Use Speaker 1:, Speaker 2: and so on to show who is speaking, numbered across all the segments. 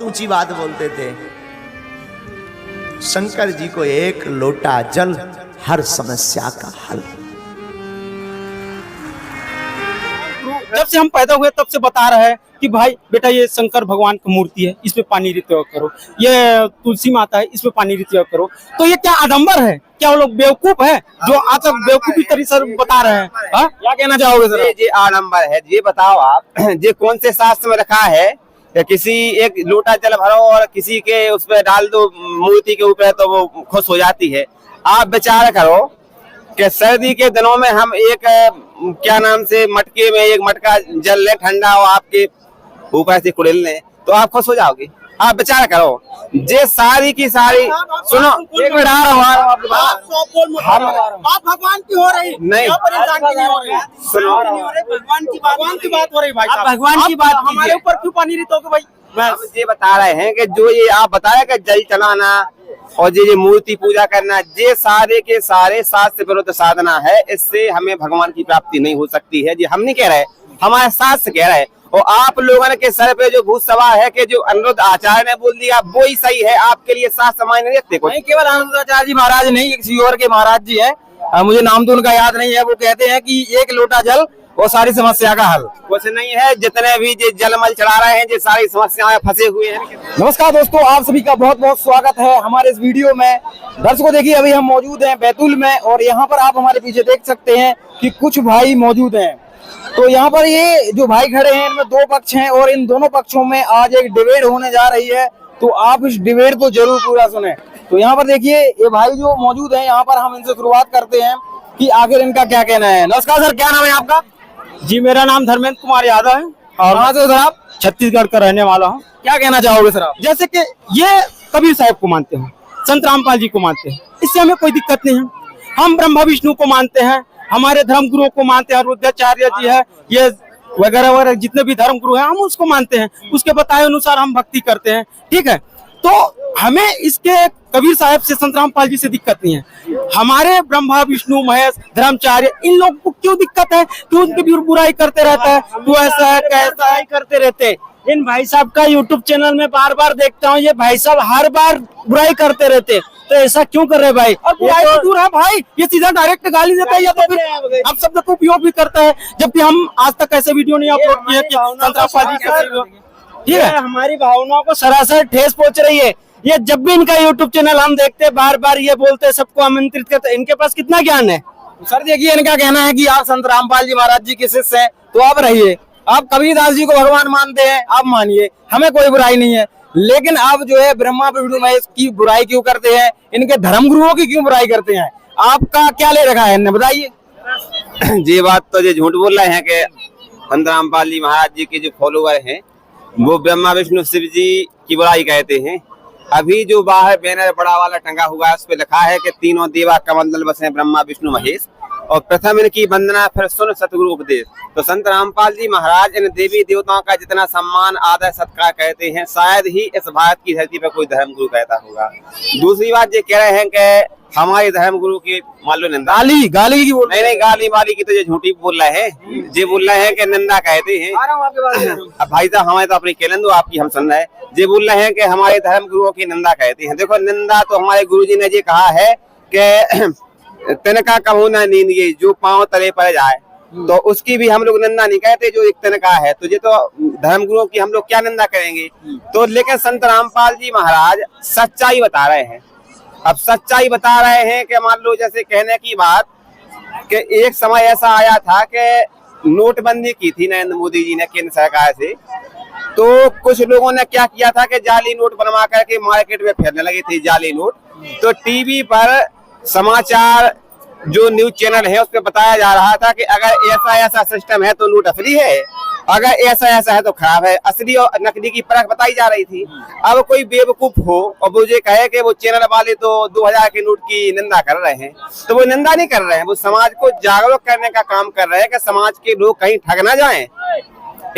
Speaker 1: ऊंची बात बोलते थे। शंकर जी को एक लोटा जल हर समस्या का हल।
Speaker 2: जब से हम पैदा हुए तब से बता रहे हैं कि भाई बेटा ये शंकर भगवान की मूर्ति है, इसमें पानी रित्योग करो, ये तुलसी माता है, इसमें पानी रित्योग करो। तो ये क्या आडंबर है? क्या वो लोग बेवकूफ है जो आज तक बेवकूफी तरीके से बता रहे हैं? क्या कहना चाहोगे सर?
Speaker 3: ये आडंबर है, ये बताओ आप ये कौन से शास्त्र में रखा है कि किसी एक लोटा जल भरो और किसी के उसमें डाल दो मूर्ति के ऊपर तो वो खुश हो जाती है। आप विचार करो कि सर्दी के दिनों में हम एक क्या नाम से मटके में एक मटका जल ले ठंडा और आपके ऊपर से कुड़ेल लें तो आप खुश हो जाओगे। आप विचार करो जे सारी की सारी सुनो एक मिनट आ रहा हूँ
Speaker 2: बात भगवान की हो रही
Speaker 3: नहीं
Speaker 2: इंसान की नहीं हो रही।
Speaker 3: सुनो
Speaker 2: भगवान की बात हो रही भाई साहब।
Speaker 3: भगवान की बात
Speaker 2: हमारे ऊपर क्यों पानी रितोगे भाई?
Speaker 3: हम ये बता रहे हैं कि जो ये आप बताया कि जल चढ़ाना और ये मूर्ति पूजा करना ये सारे के सारे शास्त्र विरुद्ध साधना है। इससे हमें भगवान की प्राप्ति नहीं हो सकती है। ये हम नहीं कह रहे, हमारे शास्त्र कह रहे हैं। और आप लोगों के सर पे जो भूत सवार है कि जो अनिरुद्ध आचार्य ने बोल दिया वो ही सही है, आपके लिए शास्त्र मायने नहीं रखते।
Speaker 2: नहीं केवल अनिरुद्ध आचार्य जी महाराज नहीं, किसी और के महाराज जी है, मुझे नाम तो उनका याद नहीं है। वो कहते हैं कि एक लोटा जल वो सारी समस्या का हल।
Speaker 3: कुछ नहीं है, जितने भी जलमल चढ़ा रहे हैं ये सारी समस्याएं फंसे हुए हैं।
Speaker 2: नमस्कार दोस्तों, आप सभी का बहुत बहुत स्वागत है हमारे इस वीडियो में। दर्शकों देखिए अभी हम मौजूद हैं बैतूल में और यहाँ पर आप हमारे पीछे देख सकते हैं कि कुछ भाई मौजूद हैं। तो यहाँ पर ये जो भाई खड़े हैं इनमें दो पक्ष हैं और इन दोनों पक्षों में आज एक डिबेट होने जा रही है। तो आप इस डिबेट को जरूर पूरा सुने। तो यहाँ पर देखिए ये भाई जो मौजूद हैं, यहाँ पर हम इनसे शुरुआत करते हैं कि आखिर इनका क्या कहना है। नमस्कार सर, क्या नाम है आपका? जी मेरा नाम धर्मेंद्र कुमार यादव है और
Speaker 3: कहाँ से सर आप?
Speaker 2: छत्तीसगढ़ का रहने वाला हूँ।
Speaker 3: क्या कहना चाहोगे सर आप?
Speaker 2: जैसे कि ये कबीर साहब को मानते हैं, संत रामपाल जी को मानते हैं, इससे हमें कोई दिक्कत नहीं है। हम ब्रह्मा विष्णु को मानते हैं, हमारे धर्म गुरुओं को मानते हैं, रुद्राचार्य जी है, ये वगैरह वगैरह जितने भी धर्म गुरु हैं हम उसको मानते हैं, उसके बताए अनुसार हम भक्ति करते हैं। ठीक है, तो हमें इसके कबीर साहब से संत रामपाल जी से दिक्कत नहीं है। हमारे ब्रह्मा विष्णु महेश धर्माचार्य इन लोगों को क्यों दिक्कत है? क्यों उनकी भी बुराई करते रहता है? तू ऐसा है कैसा है करते रहते। इन भाई साहब का यूट्यूब चैनल में बार बार देखता हूँ, ये भाई साहब हर बार बुराई करते रहते। तो ऐसा क्यों कर रहे भाई? और बुराई तो दूर है भाई, ये सीधा डायरेक्ट गाली देता है या तो फिर आप शब्द को उपयोग भी करता है, जबकि हम आज तक ऐसे वीडियो नहीं अपलोड किए कि संत रामपाल जी का। ठीक है, हमारी भावनाओं को सरासर ठेस पहुंच रही है। ये जब भी इनका यूट्यूब चैनल हम देखते हैं बार बार ये बोलते हैं सबको आमंत्रित करते। इनके पास कितना ज्ञान है?
Speaker 3: सर देखिए इनका कहना है कि आप संत रामपाल जी महाराज जी के शिष्य हैं तो आप रहिए। आप कबीरदास जी को भगवान मानते हैं, आप मानिए, हमें कोई बुराई नहीं है। लेकिन आप जो है ब्रह्मा विष्णु महेश की बुराई क्यों करते हैं? इनके धर्म गुरुओं की क्यों बुराई करते हैं? आपका क्या ले रखा है इन्हें, बताइए।
Speaker 4: ये बात तो ये झूठ बोल रहे हैं कि संत रामपाल जी महाराज जी के जो फॉलोवर हैं वो ब्रह्मा विष्णु शिव जी की बुराई कहते हैं। अभी जो बाहर बैनर बड़ा वाला टंगा हुआ है उस पे लिखा है कि तीनों देवा कमल दल बसे ब्रह्मा विष्णु महेश और प्रथम इनकी वंदना फिर सुन सतगुरु उपदेश। तो संत रामपाल जी महाराज इन देवी देवताओं का जितना सम्मान आदर सत्कार कहते हैं शायद ही इस भारत की धरती पर कोई धर्म गुरु कहता होगा। दूसरी बात ये कह रहे हैं कि हमारे धर्म गुरु की मान लो निंदा
Speaker 2: गाली की बोल
Speaker 4: नहीं गाली वाली की तो ये झूठी बोल रहे हैं। ये बोल रहे हैं कि निंदा कहते हैं। अब भाई साहब हमारे तो अपनी केलन दो, आपकी हम सुन रहे हैं। ये बोल रहे हैं कि हमारे धर्म गुरुओं की निंदा कहते हैं। देखो निंदा तो हमारे गुरुजी ने ये कहा है कि तिनका कहूँ ना नींद ये जो पांव तले पर जाए, तो उसकी भी हम लोग निंदा नहीं कहते जो एक तिनका है। तो ये तो धर्म गुरुओं की हम लोग क्या निंदा करेंगे? तो लेकिन संत रामपाल जी महाराज सच्चाई बता रहे हैं। अब सच्चाई बता रहे हैं कि मान लो जैसे कहने की बात कि एक समय ऐसा आया था कि नोटबंदी की थी नरेंद्र मोदी जी ने केंद्र सरकार से। तो कुछ लोगों ने क्या किया था कि जाली नोट बनवा करके मार्केट में फेरने लगे थे जाली नोट। तो टीवी पर समाचार जो न्यूज चैनल है उस पर बताया जा रहा था कि अगर ऐसा सिस्टम है तो नोट असली है, अगर ऐसा है तो खराब है। असली और नकली की परख बताई जा रही थी। अब कोई बेवकूफ हो और मुझे कहे कि वो चैनल वाले तो 2000 के नोट की निंदा कर रहे हैं, तो वो निंदा नहीं कर रहे हैं, वो समाज को जागरूक करने का काम कर रहे हैं कि समाज के लोग कहीं ठग ना जाएं।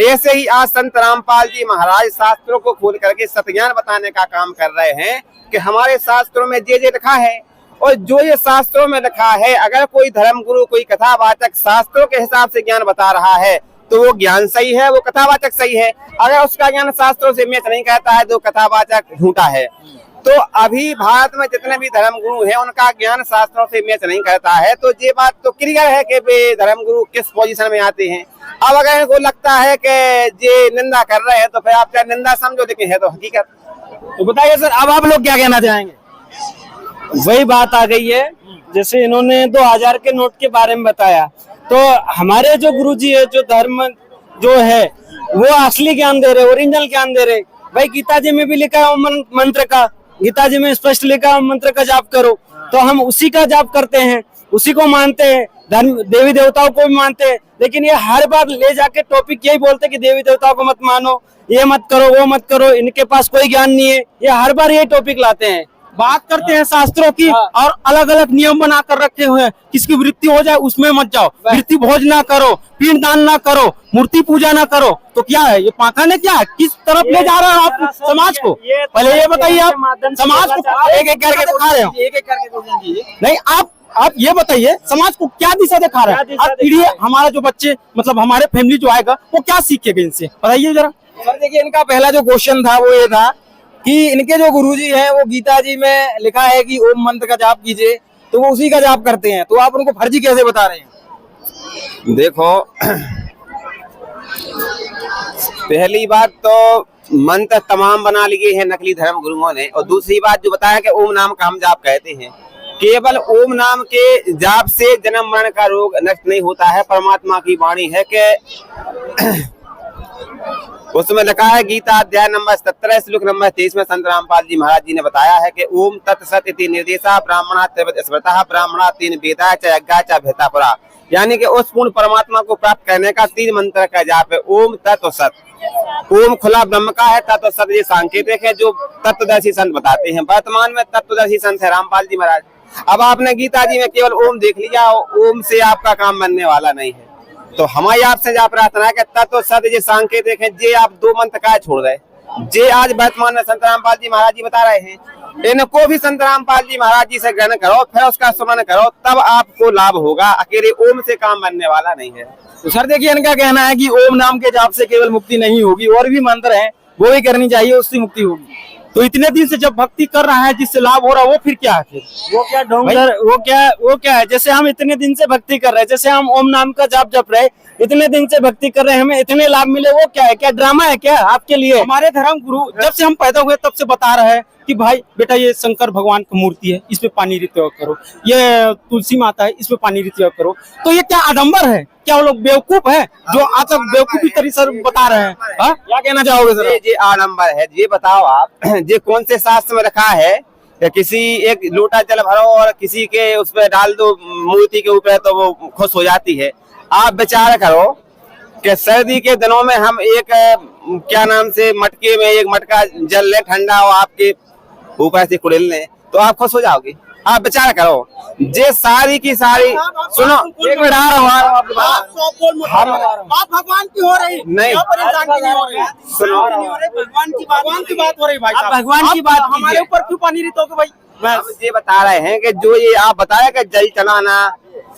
Speaker 4: ऐसे ही आज संत रामपाल जी महाराज शास्त्रों को खोल करके सत्य बताने का काम कर रहे हैं कि हमारे शास्त्रों में ये लिखा है और जो ये शास्त्रों में लिखा है। अगर कोई धर्म गुरु कोई कथावाचक शास्त्रों के हिसाब से ज्ञान बता रहा है तो वो ज्ञान सही है, वो कथावाचक सही है। अगर उसका ज्ञान शास्त्रों से मैच नहीं करता है तो कथावाचक झूठा है। तो अभी भारत में जितने भी धर्म गुरु हैं उनका ज्ञान शास्त्रों से मैच नहीं करता है। तो ये बात तो क्लियर है कि वे धर्म गुरु किस पोजीशन में आते हैं। अब अगर इनको लगता है कि ये निंदा कर रहे हैं तो फिर आप चाहे निंदा समझो, लेकिन है तो हकीकत।
Speaker 2: तो बताइए सर, अब आप लोग क्या कहना चाहेंगे?
Speaker 5: वही बात आ गई है, जैसे इन्होंने 2000 के नोट के बारे में बताया, तो हमारे जो गुरुजी है, जो धर्म जो है वो असली ज्ञान दे रहे, ओरिजिनल ज्ञान दे रहे। भाई गीता जी में भी लिखा है मंत्र का, गीता जी में स्पष्ट लिखा है मंत्र का जाप करो, तो हम उसी का जाप करते हैं, उसी को मानते हैं, धर्म देवी देवताओं को भी मानते हैं। लेकिन ये हर बार ले जाके टॉपिक यही बोलते कि देवी देवताओं को मत मानो, ये मत करो, वो मत करो, इनके पास कोई ज्ञान नहीं है। ये हर बार ये टॉपिक लाते हैं,
Speaker 2: बात करते हैं शास्त्रों की और अलग अलग नियम बना कर रखे हुए हैं। किसकी वृत्ति हो जाए उसमें मत जाओ, वृत्ति भोज ना करो, पिंड दान ना करो, मूर्ति पूजा ना करो। तो क्या है ये पाखंड है? क्या है? किस तरफ ले जा रहे हैं आप समाज को? पहले ये बताइए, आप समाज को एक एक करके दिखा रहे हो, एक एक करके नहीं, आप ये बताइए समाज को क्या दिशा दिखा रहे हैं? आप पीढ़ी, हमारा जो बच्चे मतलब हमारे फैमिली जो आएगा वो क्या सीखेगा इनसे, बताइए जरा।
Speaker 6: सर देखिए, इनका पहला जो क्वेश्चन था वो ये था कि इनके जो गुरुजी हैं वो गीता जी में लिखा है कि ओम मंत्र का जाप कीजिए, तो वो उसी का जाप करते हैं, तो आप उनको फर्जी कैसे बता रहे हैं?
Speaker 4: देखो, पहली बात तो मंत्र तमाम बना लिए हैं नकली धर्म गुरुओं ने, और दूसरी बात जो बताया कि ओम नाम का हम जाप कहते हैं, केवल ओम नाम के जाप से जन्म मरण का रोग नष्ट नहीं होता है। परमात्मा की वाणी है कि उसमें लिखा है, गीता अध्याय नंबर 17 श्लोक नंबर 23 में संत रामपाल जी महाराज जी ने बताया है कि ओम तत्सत इति निर्देशा ब्राह्मणा त्रिविध स्मृतः ब्राह्मणा तीन वेदा च यज्ञा च भेता पुरा। यानी कि उस पूर्ण परमात्मा को प्राप्त करने का 3 मंत्र का जाप है, ओम तत्व सत। ओम खुला ब्रह्म का है, तत्व सत ये सांकेतिक है जो तत्वदर्शी संत बताते हैं। वर्तमान में तत्वदर्शी संत है रामपाल जी महाराज। अब आपने गीता जी में केवल ओम देख लिया, ओम से आपका काम बनने वाला नहीं है। तो हमारी आपसे जा प्रार्थना है कि तत्व सत ये सांकेतिक है, जे आप 2 मंत्र का छोड़ रहे, जे आज वर्तमान में संत रामपाल जी महाराज जी बता रहे हैं, इनको भी संत रामपाल जी महाराज जी से ग्रहण करो, फिर उसका स्मरण करो, तब आपको लाभ होगा। अकेले ओम से काम बनने वाला नहीं है।
Speaker 6: तो सर देखिए, इनका कहना है कि ओम नाम के जाप से केवल मुक्ति नहीं होगी, और भी मंत्र हैं वो भी करनी चाहिए, उससे मुक्ति होगी।
Speaker 2: तो इतने दिन से जब भक्ति कर रहा है जिससे लाभ हो रहा है वो फिर क्या है? फिर
Speaker 5: वो क्या ढोंग, वो क्या है? जैसे हम इतने दिन से भक्ति कर रहे हैं, जैसे हम ओम नाम का जाप जप रहे, इतने दिन से भक्ति कर रहे हैं, हमें इतने लाभ मिले, वो क्या है? क्या ड्रामा है क्या आपके लिए?
Speaker 2: हमारे धर्म गुरु जब से हम पैदा हुए तब से बता रहे हैं कि भाई बेटा ये शंकर भगवान की मूर्ति है, इसमें पानी रित्योग करो, ये तुलसी माता है, इसमें पानी रित्योग करो। तो ये क्या आडंबर है? क्या वो लोग बेवकूफ है जो आज तक बेवकूफी तरीके से बता रहे हैं? क्या कहना चाहोगे सर?
Speaker 4: ये आडंबर है, ये बताओ आप, ये कौन से शास्त्र में रखा है किसी एक लोटा जल भरो और किसी के उसमें डाल दो मूर्ति के ऊपर तो वो खुश हो जाती है? आप विचार करो कि सर्दी के दिनों में हम एक क्या नाम से मटके में एक मटका जल ले ठंडा और आपके ऊपर से कुड़िल लें तो आप खुश हो जाओगे? आप विचार करो, जे सारी की सारी सुनो, एक मिनट आ रहा हूँ,
Speaker 2: बात भगवान की हो रही
Speaker 4: नहीं,
Speaker 2: इंसान की नहीं हो रही।
Speaker 4: सुनो,
Speaker 2: भगवान की बात हो रही भाई साहब।
Speaker 5: भगवान की बात
Speaker 2: हमारे ऊपर क्यों पानी रितोगे भाई?
Speaker 4: हम ये बता रहे हैं कि जो ये आप बताया कि जल चढ़ाना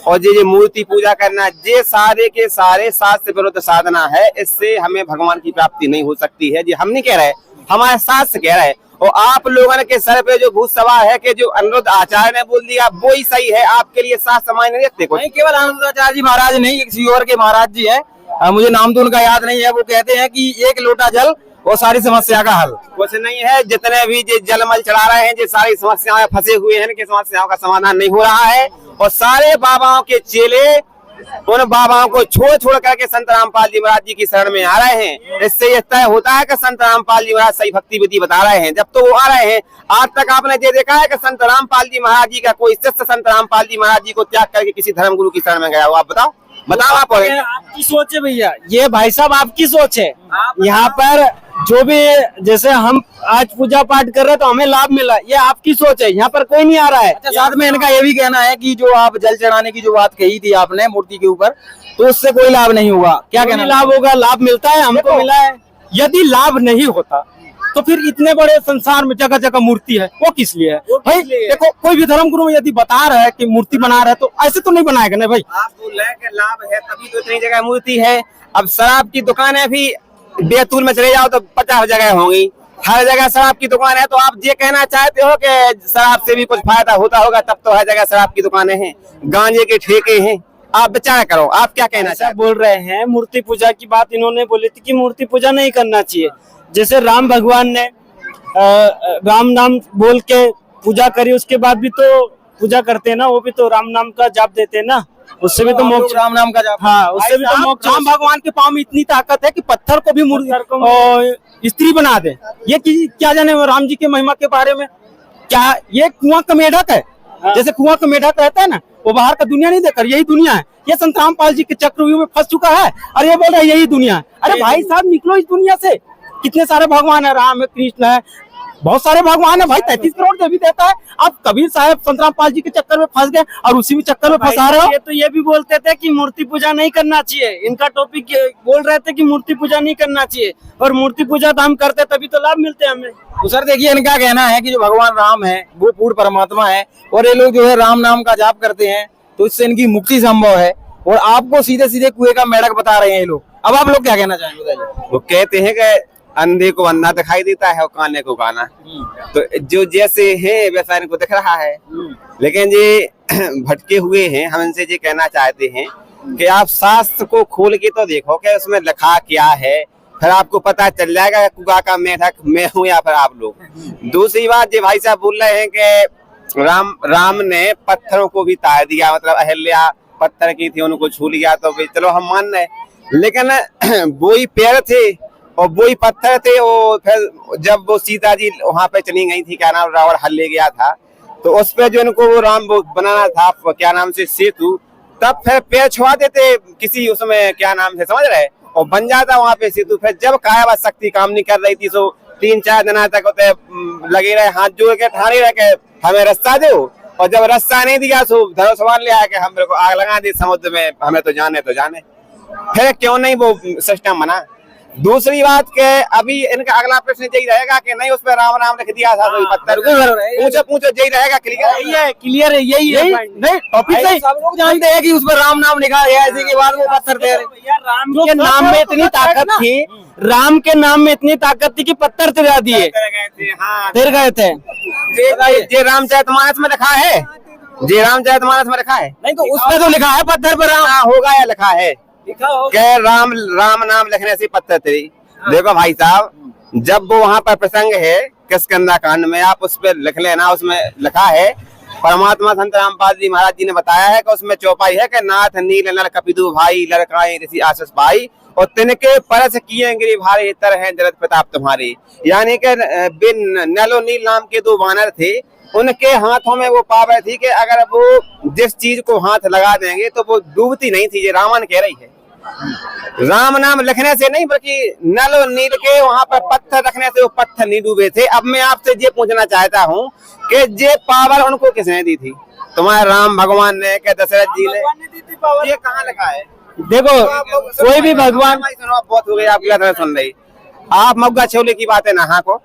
Speaker 4: और ये मूर्ति पूजा करना, ये सारे के सारे शास्त्र विरुद्ध साधना है। इससे हमें भगवान की प्राप्ति नहीं हो सकती है। जी हम नहीं कह रहे, हमारे शास्त्र कह रहे हैं। और आप लोगों के सर पे जो भूत सवार है कि जो अनिरुद्ध आचार्य ने बोल दिया वो ही सही है, आपके लिए शास्त्र मायने नहीं रखते?
Speaker 6: नहीं, केवल अनिरुद्ध आचार्य जी महाराज नहीं, एक सीहोर के महाराज जी हैं, मुझे नाम तो उनका याद नहीं है, वो कहते हैं कि 1 लोटा जल वो सारी समस्या का हल।
Speaker 4: कुछ नहीं है, जितने भी जलमल चढ़ा रहे हैं, जो सारी समस्याएं फंसे हुए हैं, इनकी समस्याओं का समाधान नहीं हो रहा है। और सारे बाबाओं के चेले उन बाबाओं को छोड़ छोड़ करके संत रामपाल जी महाराज जी की शरण में आ रहे हैं। इससे यह तय होता है कि संत रामपाल जी महाराज सही भक्ति विधि बता रहे हैं। जब तो वो आ रहे हैं, आज तक आपने ये देखा है कि संत रामपाल जी महाराज जी का कोई शिष्य संत रामपाल जी महाराज जी को त्याग करके किसी धर्म गुरु की शरण में गया हो? आप बताओ, बताओ आप।
Speaker 5: आपकी सोच है भैया, ये भाई साहब आपकी सोच है। यहाँ पर जो भी जैसे हम आज पूजा पाठ कर रहे हैं तो हमें लाभ मिला, ये आपकी सोच है, यहाँ पर कोई नहीं आ रहा है।
Speaker 6: अच्छा, साथ में इनका ये भी कहना है कि जो आप जल चढ़ाने की जो बात कही थी आपने मूर्ति के ऊपर, तो उससे कोई लाभ नहीं हुआ। क्या कहना?
Speaker 5: लाभ होगा? लाभ मिलता है, हमको मिला है।
Speaker 2: यदि लाभ नहीं होता तो फिर इतने बड़े संसार में जगह जगह मूर्ति है, वो किस लिए है भाई? देखो, कोई भी धर्म गुरु यदि बता रहा है कि मूर्ति बना रहा है तो ऐसे तो नहीं बनाएगा ना भाई।
Speaker 4: आप बोल रहे हैं कि लाभ है तभी तो इतनी जगह मूर्ति है। अब शराब की दुकानें भी बैतूल में चले जाओ तो 50 जगह होंगी, हर जगह शराब की दुकान है। तो आप ये कहना चाहते हो कि शराब से भी कुछ फायदा होता होगा, तब तो हर जगह शराब की दुकानें हैं, गांजे के ठेके हैं। आप विचार करो, आप क्या कहना चाहते
Speaker 5: बोल रहे हैं मूर्ति पूजा की बात इन्होंने बोली थी कि मूर्ति पूजा नहीं करना चाहिए। जैसे राम भगवान ने राम नाम बोल के पूजा करी, उसके बाद भी तो पूजा करते हैं ना, वो भी तो राम नाम का जाप देते हैं ना, उससे भी तो मोक्ष,
Speaker 6: राम नाम का जाप।
Speaker 5: हाँ उससे भी तो मोक्ष।
Speaker 2: राम भगवान के पाँव में इतनी ताकत है कि पत्थर को भी स्त्री बना दे। ये क्या जाने वो राम जी के महिमा के बारे में। क्या ये कुआं का मेढक है? जैसे कुआं का मेढक रहता है ना, वो बाहर का दुनिया नहीं देखकर यही दुनिया है। ये संत रामपाल जी के चक्रव्यूह में फंस चुका है और ये बोल रहा है यही दुनिया है। अरे भाई साहब निकलो इस दुनिया से। कितने सारे भगवान है, राम है, कृष्ण है, बहुत सारे भगवान है भाई। 33 करोड़ देवी देता है। आप कबीर साहब संत रामपाल जी के चक्कर में फंस गए और उसी में चक्कर में फंसा रहे हो।
Speaker 5: ये तो ये भी बोलते थे कि मूर्ति पूजा नहीं करना चाहिए। इनका टॉपिक बोल रहे थे कि मूर्ति पूजा नहीं करना चाहिए, और मूर्ति पूजा तो हम करते तभी तो लाभ मिलते हैं हमें।
Speaker 6: तो सर देखिए, इनका कहना है कि जो भगवान राम है वो पूर्ण परमात्मा है, और ये लोग जो है राम नाम का जाप करते हैं तो इससे इनकी मुक्ति संभव है, और आपको सीधे सीधे कुएं का मेढक बता रहे हैं ये लोग। अब आप लोग क्या कहना चाहेंगे बताइए।
Speaker 4: वो कहते हैं कि अंधे को अंधा दिखाई देता है और काने को काना, तो जो जैसे है वैसा इनको दिख रहा है। लेकिन ये भटके हुए हैं। हम इनसे ये कहना चाहते हैं कि आप शास्त्र को खोल के तो देखो कि उसमें लिखा क्या है, फिर आपको पता चल जाएगा कुआ का मेढक मैं हूँ या फिर आप लोग। दूसरी बात, ये भाई साहब बोल रहे हैं कि राम ने पत्थरों को भी तार दिया, मतलब अहल्या पत्थर की थी उनको छू लिया, तो चलो हम मान रहे, लेकिन वो ही पैर थे और वो ही पत्थर थे। वो फिर जब वो सीता जी वहां पे चली गई थी, क्या नाम, रावण हल ले गया था, तो उस पे जो इनको वो राम वो बनाना था, क्या नाम से सेतु, तब फिर पैर छुआ देते किसी उसमें, क्या नाम से, समझ रहे, और बन जाता वहां पे सेतु। फिर जब काया शक्ति काम नहीं कर रही थी, तो 3-4 दिन तक होते लगे रहे, हाथ जोड़ के ठाणे रहे के हमें रास्ता दो, और जब रास्ता नहीं दिया तो धनुष बाण ले आया कि हम मेरे को आग लगा दी समुद्र में, हमें तो जाने तो जाने। फिर क्यों नहीं वो सिस्टम बना। दूसरी बात के अभी इनका अगला प्रश्न यही रहेगा कि नहीं उस पर राम नाम लिख दिया था, तो पत्थर पूछो यही रहेगा।
Speaker 2: क्लियर है, यही है। नहीं टॉपिक नहीं,
Speaker 6: सब लोग जानते हैं कि उस पर राम नाम लिखा है, ऐसे के बाद वो पत्थर थे।
Speaker 5: राम के नाम में इतनी ताकत थी, राम के नाम में इतनी ताकत थी कि पत्थर तिरा दिए, तिर गए थे।
Speaker 4: ये रामचरितमानस में लिखा है, ये रामचरितमानस में लिखा है।
Speaker 6: नहीं तो उसमें तो लिखा है पत्थर पर राम
Speaker 4: होगा या लिखा है कि राम नाम लिखने से पत्थर तिरी। देखो भाई साहब, जब वो वहाँ पर प्रसंग है किष्किंधा कांड में, आप उस पर लिख लेना, उसमें लिखा है परमात्मा संत रामपाल जी महाराज जी ने बताया है कि उसमें चौपाई है कि नाथ नील नर कपिदु भाई लड़काए ऋषि आशीष पाई, और तिनके परस किए गिरि भारे तर है जगत प्रताप तुम्हारे। यानी कि नलो नील नाम के 2 वानर थे, उनके हाथों में वो पावर थी कि अगर वो जिस चीज को हाथ लगा देंगे तो वो डूबती नहीं थी। ये रावण कह रही है, राम नाम लिखने से नहीं बल्कि नल और नील के वहां पर पत्थर रखने से वो पत्थर नहीं डूबे थे। अब मैं आपसे ये पूछना चाहता हूँ कि ये पावर उनको किसने दी थी? तुम्हारे राम भगवान ने, क्या दशरथ जी ने? ये कहाँ लिखा है?
Speaker 5: देखो कोई भी भगवान,
Speaker 4: बहुत हो गई आपकी बात सुन रही, आप मग्गा छोले की बातें नहा को,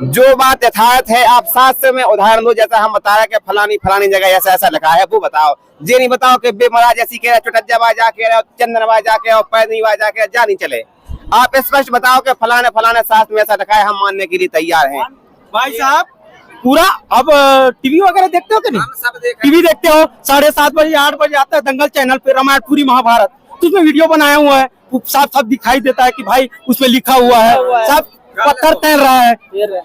Speaker 4: जो बात यथार्थ है आप शास्त्र में उदाहरण दो। जैसा हम बता रहे कि फलानी जगह ऐसा ऐसा लिखा है, वो बताओ। ये नहीं बताओ कि बे महाराज ऐसी कह रहे, चुटज्जा बाजा कह रहे, चंदन बाजा कह रहे, पैदनी बाजा कह, जा नहीं चले। आप स्पष्ट बताओ कि फलाने शास्त्र में ऐसा लिखा है, हम मानने के लिए तैयार हैं।
Speaker 2: भाई साहब पूरा अब टीवी वगैरह देखते हो कि नहीं? टीवी देखते हो, 7:30 बजे 8 बजे आता है दंगल चैनल पे, रामायण पूरी महाभारत, तो उसमें वीडियो बनाया हुआ है, साफ दिखाई देता है कि भाई उसमें लिखा हुआ है, सब पत्थर तैर रहा है,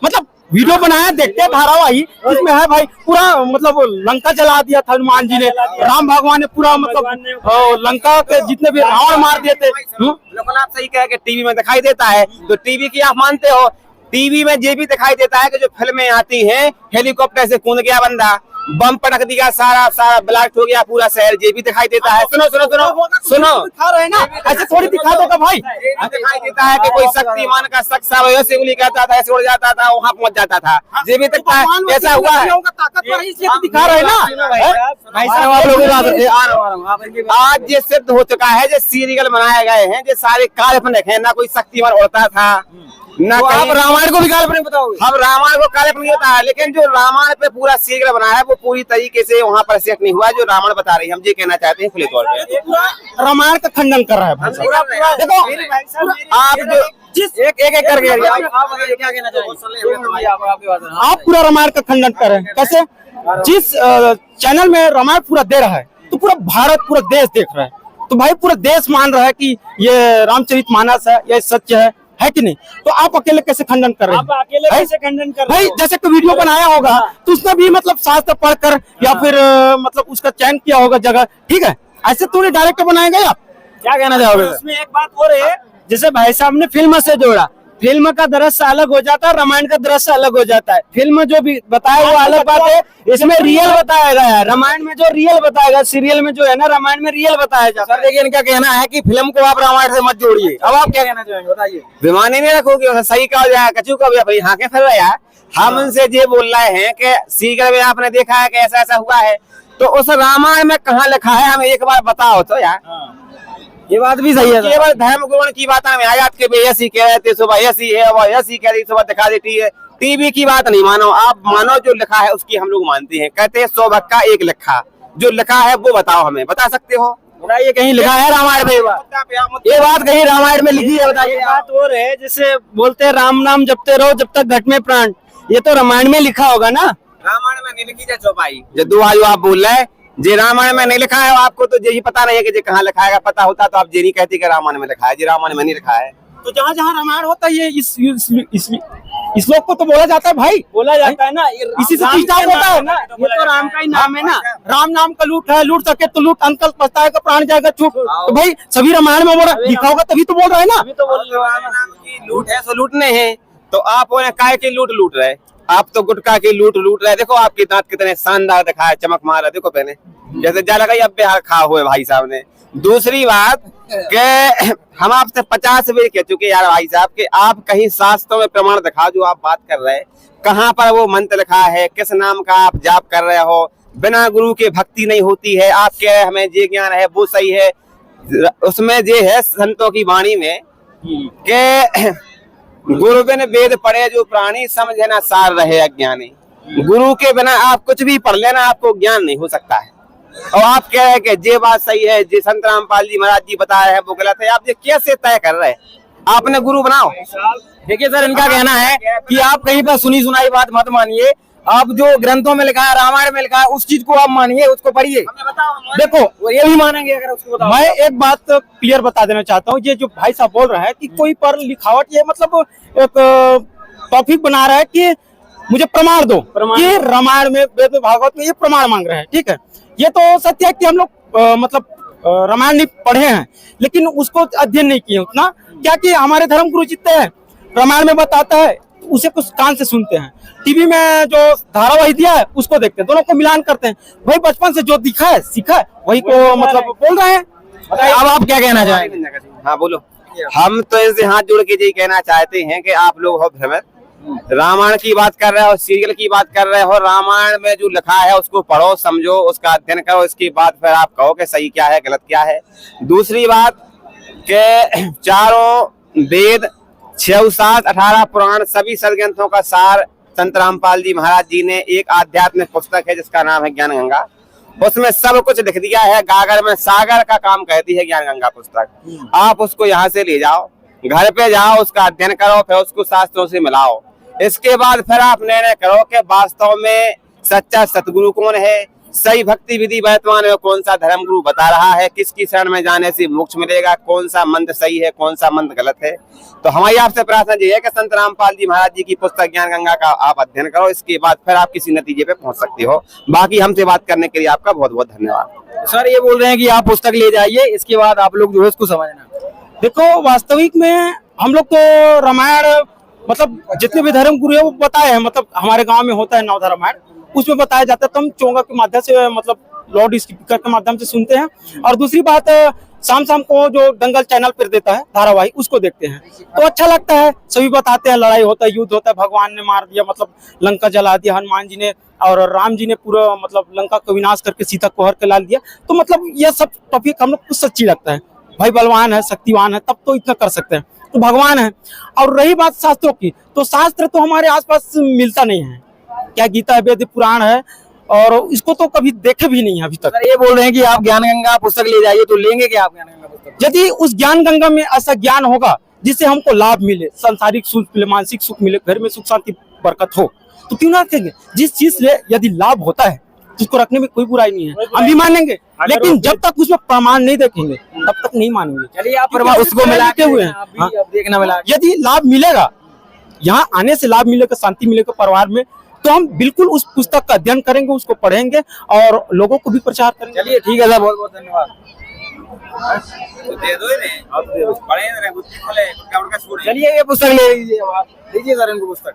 Speaker 2: मतलब वीडियो बनाया, देखते हैं धारावाही, उसमें है भाई पूरा, मतलब लंका जला दिया था हनुमान जी ने, राम भगवान ने पूरा, मतलब लंका के जितने भी रावण मार दिए थे।
Speaker 4: बिल्कुल आप सही कह के टीवी में दिखाई देता है, तो टीवी की आप मानते हो? टीवी में ये भी दिखाई देता है कि जो फिल्में आती हैं, हेलीकॉप्टर से कूद गया बंदा, बम पटक दिया, सारा ब्लास्ट हो गया पूरा शहर, ये भी दिखाई देता है। सुनो
Speaker 2: दिखा रहे हैं ना, ऐसे थोड़ी दिखा देगा भाई।
Speaker 4: दिखाई देता है कि कोई शक्तिमान का शख्स ऐसे उंगली करता था, ऐसे उड़ जाता था, वहाँ पहुँच जाता था, ये भी दिखता है। ऐसा हुआ है,
Speaker 2: दिखा रहे हैं ना।
Speaker 4: आज ये सिद्ध हो चुका है, जो सीरियल बनाए गए हैं, जो सारे काल्पनिक है, ना कोई शक्तिमान उड़ता था,
Speaker 3: ना
Speaker 6: तो आप
Speaker 3: कहीं
Speaker 6: रामायण को भी काल्पनिक बताओगे?
Speaker 3: हम रामायण को काल्पनिक होता है, लेकिन जो रामायण पे पूरा सीरियल बना है वो पूरी तरीके से वहाँ पर सेट नहीं हुआ जो रामायण बता रही है। हम ये कहना चाहते हैं खुले तौर पे।
Speaker 2: रामायण का खंडन कर रहा है भाई साहब।
Speaker 3: देखो आप जो
Speaker 6: एक एक करके आप क्या कहना चाहेंगे?
Speaker 2: आप पूरा रामायण का खंडन कर रहे हैं। कैसे? जिस चैनल में रामायण पूरा दे रहा है तो पूरा भारत, पूरा देश देख रहा है, तो भाई पूरा देश मान रहा है कि ये रामचरितमानस है, ये सत्य है कि नहीं? तो आप अकेले कैसे खंडन कर रहे हैं?
Speaker 5: आप अकेले
Speaker 2: भाई-
Speaker 5: कैसे खंडन कर रहे
Speaker 2: भाई
Speaker 5: हो?
Speaker 2: जैसे कोई वीडियो बनाया होगा तो उसने भी मतलब शास्त्र पढ़कर या फिर मतलब उसका चयन किया होगा जगह, ठीक है? ऐसे थोड़ी डायरेक्टर बनाएंगे आप।
Speaker 6: क्या कहना चाहोगे?
Speaker 5: उसमें एक बात हो रही है, जैसे भाई साहब ने फिल्म से जोड़ा, फिल्म का दृश्य अलग हो जाता है, रामायण का दृश्य अलग हो जाता है। फिल्म जो भी बताया वो अलग बात है, इसमें रियल बताया गया है। रामायण में जो रियल बताया गया, सीरियल में जो है ना, रामायण में रियल बताया जाता
Speaker 6: सर देखिए, इनका कहना है कि फिल्म को आप रामायण से मत जोड़िए। अब आप क्या कहना चाहेंगे, बताइए?
Speaker 3: बेमानी नहीं रखोगे, सही कहा जाए, कचू का भी अपनी हाँके फिर रहा है। हम उनसे ये बोल रहे हैं कि सीरियल में आपने देखा है कि ऐसा ऐसा हुआ है, तो उस रामायण में कहाँ लिखा है हमें एक बार बताओ तो यार।
Speaker 6: ये बात भी सही है सर।
Speaker 3: केवल धर्म गुण की बात हमें आयात के भी ऐसी कह रहे थे, सुबह ऐसी है, वह ऐसी कह रही, सुबह दिखा देती है। टीवी की बात नहीं मानो, आप मानो जो लिखा है उसकी हम लोग मानते हैं। कहते हैं 100 भक्का एक लिखा, जो लिखा है वो बताओ, हमें बता सकते हो?
Speaker 6: बताइए, कहीं लिखा है रामायण में ये बात कहीं रामायण में लिखी है? बताइए।
Speaker 5: है। बात और है, जैसे बोलते हैं राम नाम जपते रहो जब तक घट में प्राण, ये तो रामायण में लिखा होगा ना।
Speaker 3: रामायण में नहीं लिखी जाए चौपाई जद्दू आयु आप बोल रहे हैं जे रामायण में नहीं लिखा है, आपको तो यही पता नहीं है कि जे कहाँ लिखा है। पता होता तो आप ये नहीं कहती कि रामायण में लिखा है, जे रामायण में नहीं लिखा है।
Speaker 2: तो जहाँ जहाँ रामायण होता है ये इस लोग को तो बोला जाता है भाई,
Speaker 5: बोला जाता है ना,
Speaker 2: इसी से
Speaker 5: राम
Speaker 2: खींचा
Speaker 5: का
Speaker 2: होता है
Speaker 5: नाम
Speaker 2: ना।
Speaker 5: ये तो राम का ही नाम है ना।
Speaker 2: राम नाम का लूट है, लूट सके तो लूट, अंकल पछताए का प्राण जाएगा चुप। तो भाई सभी रामायण में बोला लिखा होगा तभी तो बोल रहा है ना।
Speaker 5: अभी तो बोल रहे हो
Speaker 3: राम नाम की लूट है सो लूटने हैं, तो आप उन्हें काय की लूट रहे, आप तो गुटखा की लूट रहे। देखो आपके दांत कितने शानदार दिखा है, चमक मार है, देखो पहले जैसे जा लगा अब बिहार खा हुए भाई साहब ने। दूसरी बात के हम आपसे 50 बार कह चुके यार भाई साहब कि आप कहीं शास्त्रों में प्रमाण दिखाओ जो आप बात कर रहे हैं, कहाँ पर वो मंत्र लिखा है, किस नाम का आप जाप कर रहे हो। बिना गुरु के भक्ति नहीं होती है। आप कह रहे हमें ये ज्ञान है वो सही है, उसमें ये है संतों की वाणी में के गुरु बिन वेद पढ़े जो प्राणी, समझे ना सार रहे अज्ञानी। गुरु के बिना आप कुछ भी पढ़ लेना, आपको ज्ञान नहीं हो सकता है। और आप कह रहे हैं कि ये बात सही है, जी संत रामपाल जी महाराज जी बता रहे हैं वो गलत है। आप ये कैसे तय कर रहे हैं? आपने गुरु बनाओ।
Speaker 6: देखिए सर, इनका कहना है कि आप कहीं पर सुनी सुनाई बात मत मानिए, आप जो ग्रंथों में लिखा है, रामायण में लिखा है, उस चीज को आप मानिए, उसको पढ़िए।
Speaker 2: देखो
Speaker 6: वो ये भी मानेंगे अगर उसको बताओ।
Speaker 2: मैं एक बात क्लियर बता देना चाहता हूँ, ये जो भाई साहब बोल रहा है कि कोई पर लिखावट, ये मतलब एक टॉपिक बना रहा है कि मुझे प्रमाण दो कि रामायण में, वेद में, भागवत में ये प्रमाण मांग रहे हैं। ठीक है, ये तो सत्य है कि हम लोग मतलब रामायण नहीं पढ़े हैं, लेकिन उसको अध्ययन नहीं किए उतना। क्या कि हमारे धर्म गुरु जितने हैं रामायण में बताता है उसे कुछ कान से सुनते हैं, टीवी में जो धारावाहिक दिया है उसको देखते हैं, दोनों को मिलान करते हैं। भाई बचपन से जो दिखा है सीखा है वही को मतलब बोल रहे हैं।
Speaker 6: अब आप क्या कहना चाहेंगे?
Speaker 3: हाँ बोलो। हम तो ऐसे हाथ जोड़ के यही कहना चाहते हैं कि आप लोग हो भ्रमित, रामायण की बात कर रहे हो, सीरियल की बात कर रहे हो। रामायण में जो लिखा है उसको पढ़ो, समझो, उसका अध्ययन करो, इसके बाद फिर आप कहो कि सही क्या है गलत क्या है। दूसरी बात के चारों वेद, 6 7 18 पुराण, सभी सदग्रंथों का सार संत रामपाल जी महाराज जी ने एक आध्यात्मिक पुस्तक है जिसका नाम है ज्ञान गंगा, उसमें सब कुछ लिख दिया है। गागर में सागर का काम कहती है ज्ञान गंगा पुस्तक। आप उसको यहाँ से ले जाओ, घर पे जाओ, उसका अध्ययन करो, फिर उसको शास्त्रों से मिलाओ। इसके बाद फिर आप निर्णय करो कि वास्तव में सच्चा सतगुरु कौन है, सही भक्ति विधि वर्तमान में कौन सा धर्म गुरु बता रहा है, किसकी शरण में जाने से मोक्ष मिलेगा, कौन सा मंत्र सही है, कौन सा मंत्र गलत है। तो हमारी आपसे प्रार्थना ये है कि संत रामपाल जी महाराज जी की पुस्तक ज्ञान गंगा का आप अध्ययन करो, इसके बाद फिर आप किसी नतीजे पे पहुंच सकते हो। बाकी हमसे बात करने के लिए आपका बहुत बहुत धन्यवाद।
Speaker 6: सर ये बोल रहे हैं कि आप पुस्तक ले जाइए, इसके बाद आप लोग जो है उसको समझना।
Speaker 2: देखो वास्तविक में हम लोग तो रामायण मतलब जितने भी धर्म गुरु है वो बताए हैं, मतलब हमारे गांव में होता है नवधा रामायण, उसमें बताया जाता है। तो हम चोंगा के माध्यम से मतलब लाउड स्पीकर के माध्यम से सुनते हैं। और दूसरी बात शाम शाम को जो दंगल चैनल पर देता है धारावाहिक उसको देखते हैं, तो अच्छा लगता है। सभी बताते हैं लड़ाई होता है, युद्ध होता है, भगवान ने मार दिया, मतलब लंका जला दिया हनुमान जी ने, और राम जी ने पूरा मतलब लंका को विनाश करके सीता को हर के ला दिया। तो मतलब ये सब टॉपिक हम लोग को सच्ची लगता है। भाई बलवान है, शक्तिवान है, तब तो इतना कर सकते हैं। तो भगवान है। और रही बात शास्त्रों की, तो शास्त्र तो हमारे आसपास मिलता नहीं है। क्या गीता वेद पुराण है, और इसको तो कभी देखे भी नहीं है अभी तक।
Speaker 6: अगर ये बोल रहे हैं कि आप ज्ञान गंगा पुस्तक ले जाइए, तो लेंगे क्या आप ज्ञान गंगा पुस्तक?
Speaker 2: यदि उस ज्ञान गंगा में ऐसा ज्ञान होगा जिससे हमको लाभ मिले, सांसारिक सुख मिले, मानसिक सुख मिले, घर में सुख शांति बरकत हो, तो क्यों ना रखेंगे। जिस चीज से यदि लाभ होता है तो उसको रखने में कोई बुराई नहीं है, हम भी मानेंगे। लेकिन जब तक उसमें प्रमाण नहीं देखेंगे तब तक नहीं मानेंगे।
Speaker 6: चलिए आप उसको मिलाते हुए हैं, आप भी अब देखना मिला।
Speaker 2: यदि लाभ मिलेगा, यहाँ आने से लाभ मिलेगा, शांति मिलेगा परिवार में, तो हम बिल्कुल उस पुस्तक का अध्ययन करेंगे, उसको पढ़ेंगे और लोगों को भी प्रचार करेंगे।
Speaker 6: चलिए ठीक है सर, बहुत बहुत धन्यवाद।
Speaker 4: दे दो इन्हें, अब पढ़े रहे बुद्धि खोले, उनका छोड़।
Speaker 6: चलिए ये पुस्तक ले लीजिए, आप लीजिए सर इनको पुस्तक।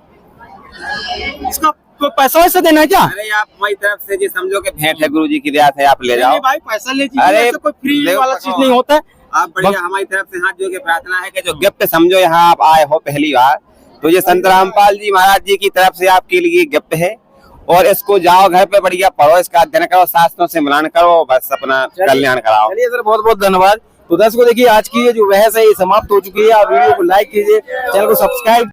Speaker 2: इसका कोई पैसा वैसा देना है क्या?
Speaker 4: अरे आप हमारी तरफ से जी समझो कि भेंट है, गुरुजी की रियायत है, आप ले जाओ।
Speaker 2: नहीं भाई, पैसा ले लीजिए,
Speaker 4: अरे
Speaker 2: ऐसा कोई फ्री
Speaker 4: देखो,
Speaker 2: वाला चीज नहीं होता है।
Speaker 4: आप बढ़िया हमारी तरफ से हाथ जोड़ के प्रार्थना है कि जो गिफ्ट समझो यहाँ आप आए हो पहली बार, तो ये संत रामपाल जी महाराज जी की तरफ से आपके लिए गिफ्ट है। और इसको जाओ घर पे बढ़िया पढ़ो, इसका अध्ययन करो, शास्त्रों से मिलान करो, बस अपना कल्याण कराओ।
Speaker 6: चलिए सर, बहुत बहुत धन्यवाद। तो दर्शकों देखिए, आज की ये जो बहस है ये समाप्त हो चुकी है। आप वीडियो को लाइक कीजिए, चैनल को सब्सक्राइब